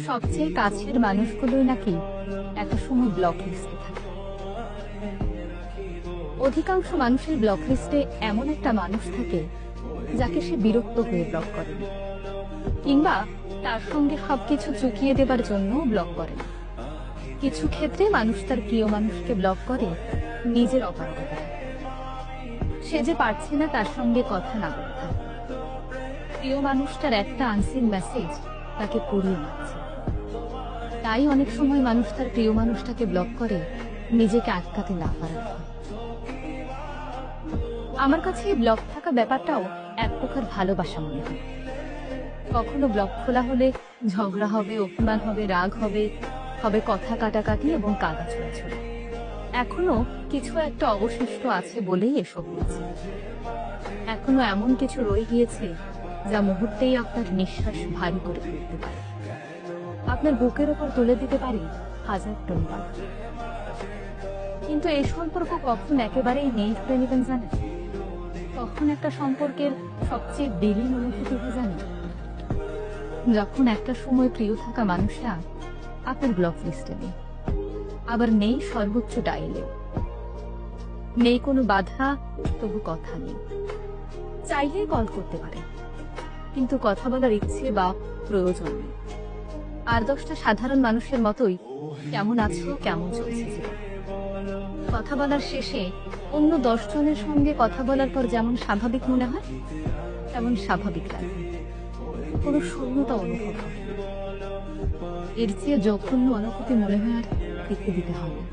সবচেয়ে কাছের মানুষগুলোই নাকি একটা সময় ব্লক লিস্টে থাকে। অধিকাংশ মানুষের ব্লক লিস্টে এমন একটা মানুষ থাকে যাকে সে বিরক্ত হয়ে ব্লক করে না, কিংবা তার সঙ্গে সবকিছু চুকিয়ে দেবার জন্য ব্লক করে না। কিছু ক্ষেত্রে মানুষ তার প্রিয় মানুষকে ব্লক করে নিজের অপারগতা, সে যে পারছে না তার সঙ্গে কথা না বলতে। প্রিয় মানুষটার একটা আনসিন মেসেজ তাকে পুড়িয়ে মারছে। তাই অনেক সময় মানুষ তার প্রিয় মানুষটাকে ব্লক করে নিজেকে আটকাতে না পারার ভয়। আমার কাছে এই ব্লক থাকা ব্যাপারটাও এক প্রকার ভালোবাসা মনে হয়। কখনো ব্লক খোলা হলে ঝগড়া হবে, অপমান হবে, রাগ হবে, হবে কথা কাটাকাটি এবং কাদা ছোড়াছুড়ি। এখনো কিছু একটা অবশিষ্ট আছে বলেই এসব হচ্ছে। এখনো এমন কিছু রয়ে গিয়েছে যা মুহূর্তেই আপনার নিঃশ্বাস ভারী করে তুলতে পারে, আপনার বুকের ওপর তুলে দিতে পারে 1000 টন পাথর। কিন্তু এই সম্পর্ক কখন একেবারেই নেই ধরে নেবেন জানেন? তখন একটা সম্পর্কের সবচেয়ে বিলীন অনুভূতি হয়ে জানেন, যখন একটা সময় প্রিয় থাকা মানুষরা আপনার ব্লক লিস্টে নেই, আবার নেই সর্বোচ্চ ডায়ালেও, নেই কোনো বাধা, তবু কথা নেই। চাইলেই কল করতে পারে, কিন্তু কথা বলার ইচ্ছে বা প্রয়োজন নেই। আর 10টা সাধারণ মানুষের মতোই কেমন আছো, কেমন চলছে জীবন। কথা বলার শেষে অন্য 10 জনের সঙ্গে কথা বলার পর যেমন স্বাভাবিক মনে হয়, তেমন স্বাভাবিক লাগে, কোনো শূন্যতা অনুভব হয়। এর চেয়ে জঘন্য অনুভূতি মনে হয় আর পৃথিবীতে হয় না।